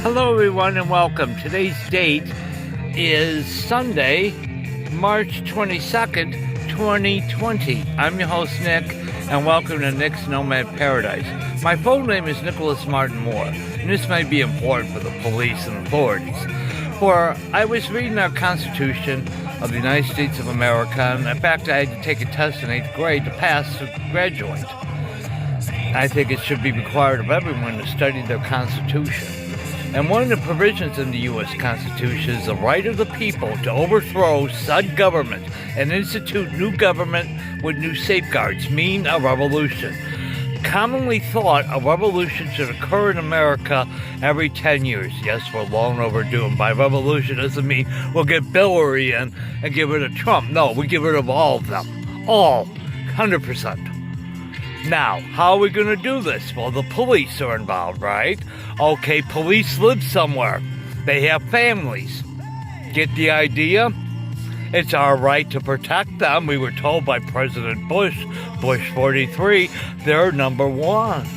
Hello everyone and welcome. Today's date is Sunday, March 22nd, 2020. I'm your host Nick and welcome to Nick's Nomad Paradise. My full name is Nicholas Martin Moore and this may be important for the police and authorities. For I was reading our Constitution of the United States of America, and in fact I had to take a test in 8th grade to pass to graduate. I think it should be required of everyone to study their Constitution. And one of the provisions in the U.S. Constitution is the right of the people to overthrow said government and institute new government with new safeguards, meaning a revolution. Commonly thought, a revolution should occur in America every 10 years. Yes, we're long overdue, and by revolution doesn't mean we'll get Hillary in and get rid of Trump. No, we get rid of all of them. All. 100%. Now, how are we going to do this? Well, the police are involved, right? Okay, police live somewhere. They have families. Get the idea? It's our right to protect them. We were told by President Bush 43, they're number one.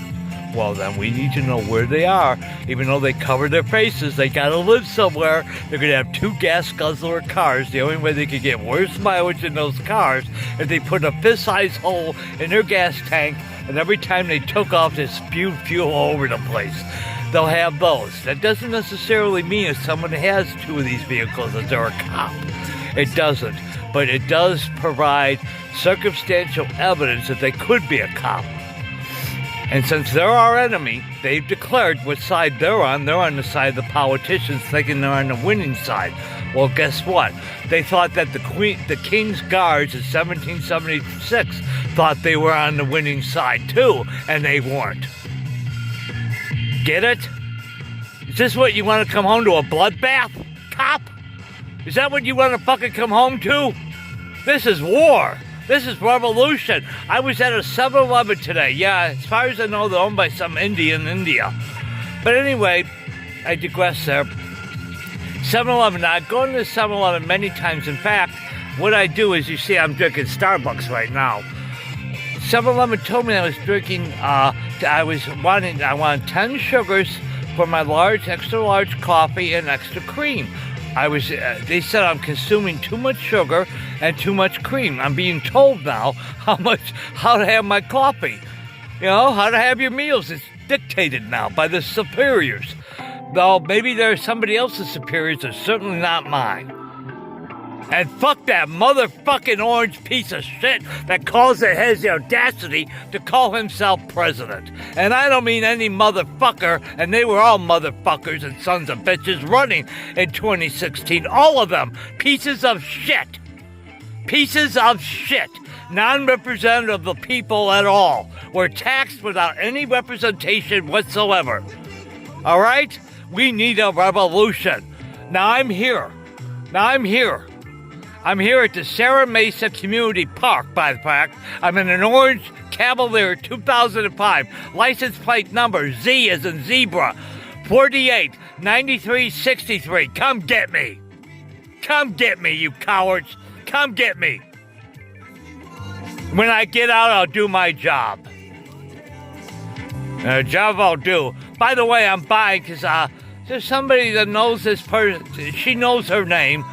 Well, then we need to know where they are. Even though they cover their faces, they got to live somewhere. They're going to have 2 gas guzzler cars. The only way they could get worse mileage in those cars is they put a fist-sized hole in their gas tank, and every time they took off, they spewed fuel all over the place. They'll have those. That doesn't necessarily mean if someone has 2 of these vehicles that they're a cop. It doesn't. But it does provide circumstantial evidence that they could be a cop. And since they're our enemy, they've declared what side they're on. They're on the side of the politicians, thinking they're on the winning side. Well, guess what? They thought that the King's Guards in 1776 thought they were on the winning side too, and they weren't. Get it? Is this what you want to come home to, a bloodbath, cop? Is that what you want to fucking come home to? This is war. This is revolution. I was at a 7-Eleven today. Yeah, as far as I know, they're owned by some Indian in India. But anyway, I digress there. 7-Eleven. Now, I've gone to 7-Eleven many times. In fact, what I do is, you see, I'm drinking Starbucks right now. 7-Eleven told me I was drinking, I wanted 10 sugars for my extra large coffee and extra cream. They said I'm consuming too much sugar and too much cream. I'm being told now how to have my coffee. You know, how to have your meals. It's dictated now by the superiors. Though maybe there's somebody else's superiors, they're certainly not mine. And fuck that motherfucking orange piece of shit that has the audacity to call himself president. And I don't mean any motherfucker, and they were all motherfuckers and sons of bitches running in 2016. All of them. Pieces of shit. Pieces of shit. Non-representative of the people at all. Were taxed without any representation whatsoever. All right? We need a revolution. Now I'm here. I'm here at the Serra Mesa Community Park, by the fact. I'm in an orange Cavalier 2005. License plate number Z as in zebra. 489363. Come get me. Come get me, you cowards. Come get me. When I get out, I'll do my job. A job I'll do. By the way, I'm buying because there's somebody that knows this person. She knows her name.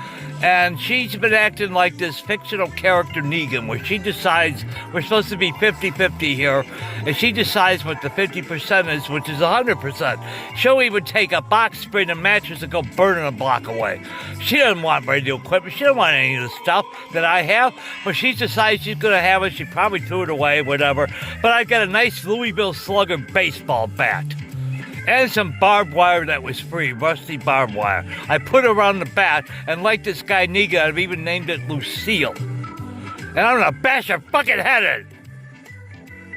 And she's been acting like this fictional character Negan, where she decides we're supposed to be 50-50 here, and she decides what the 50% is, which is 100%. She'll even take a box spring and mattress and go burning a block away. She doesn't want radio equipment. She doesn't want any of the stuff that I have, but she decides she's going to have it. She probably threw it away, whatever. But I got a nice Louisville Slugger baseball bat. And some barbed wire that was free, rusty barbed wire. I put it around the bat, and like this guy Negan, I've even named it Lucille. And I'm gonna bash her fucking head in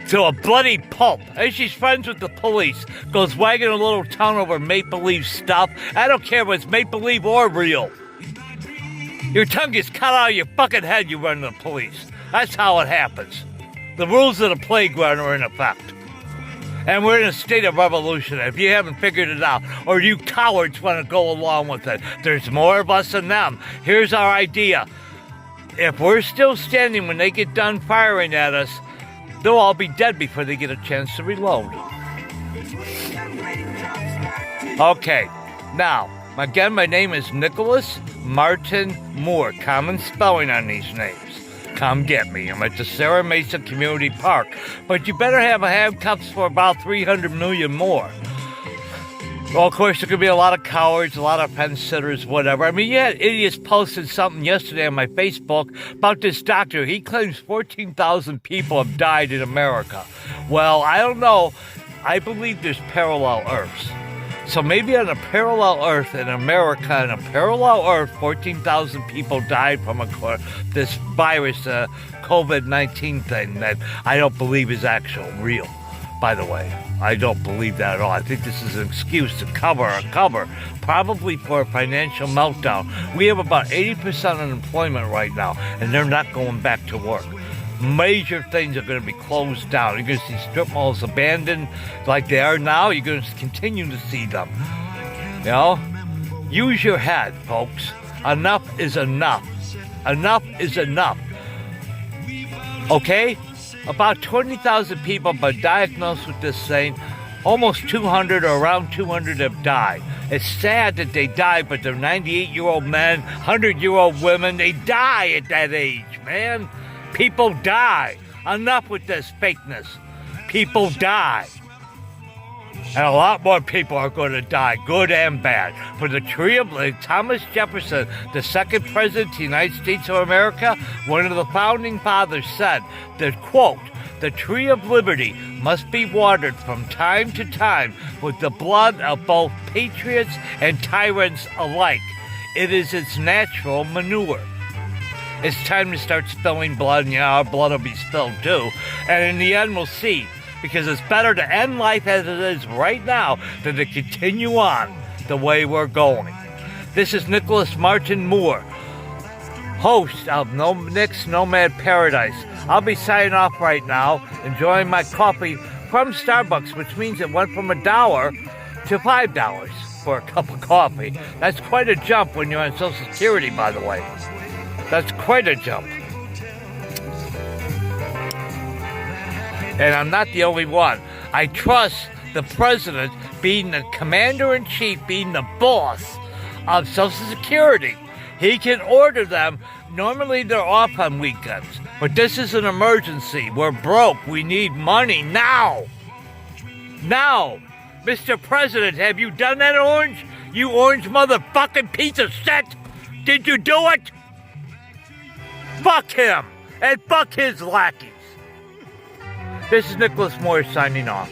to a bloody pulp. And she's friends with the police, goes wagging a little tongue over make-believe stuff. I don't care if it's make-believe or real. Your tongue gets cut out of your fucking head, you run to the police. That's how it happens. The rules of the playground are in effect. And we're in a state of revolution. If you haven't figured it out, or you cowards want to go along with it, there's more of us than them. Here's our idea. If we're still standing when they get done firing at us, they'll all be dead before they get a chance to reload. Okay, Now, again, my name is Nicholas Martin Moore. Common spelling on these names. Come get me. I'm at the Sarah Mesa Community Park. But you better have handcuffs for about 300 million more. Well, of course, there could be a lot of cowards, a lot of fence sitters, whatever. I mean, yeah, idiots posted something yesterday on my Facebook about this doctor. He claims 14,000 people have died in America. Well, I don't know. I believe there's parallel Earths. So maybe on a parallel Earth in America, on a parallel Earth, 14,000 people died from this virus, COVID-19 thing that I don't believe is actual real. By the way, I don't believe that at all. I think this is an excuse to cover, probably for a financial meltdown. We have about 80% unemployment right now, and they're not going back to work. Major things are going to be closed down. You're going to see strip malls abandoned like they are now. You're going to continue to see them. You know? Use your head, folks. Enough is enough. Enough is enough. Okay? About 20,000 people have been diagnosed with this thing. Almost 200 or around 200 have died. It's sad that they die, but they're 98-year-old men, 100-year-old women. They die at that age, man. People die. Enough with this fakeness. People die. And a lot more people are going to die, good and bad. For the tree of Thomas Jefferson, the second president of the United States of America, one of the founding fathers said that, quote, "The tree of liberty must be watered from time to time with the blood of both patriots and tyrants alike. It is its natural manure." It's time to start spilling blood, and our blood will be spilled too. And in the end, we'll see. Because it's better to end life as it is right now than to continue on the way we're going. This is Nicholas Martin Moore, host of Nick's Nomad Paradise. I'll be signing off right now, enjoying my coffee from Starbucks, which means it went from $1 to $5 for a cup of coffee. That's quite a jump when you're on Social Security, by the way. That's quite a jump. And I'm not the only one. I trust the president being the commander-in-chief, being the boss of Social Security. He can order them. Normally they're off on weekends. But this is an emergency. We're broke. We need money now. Now. Mr. President, have you done that, Orange? You orange motherfucking piece of shit. Did you do it? Fuck him. And fuck his lackeys. This is Nicholas Moore signing off.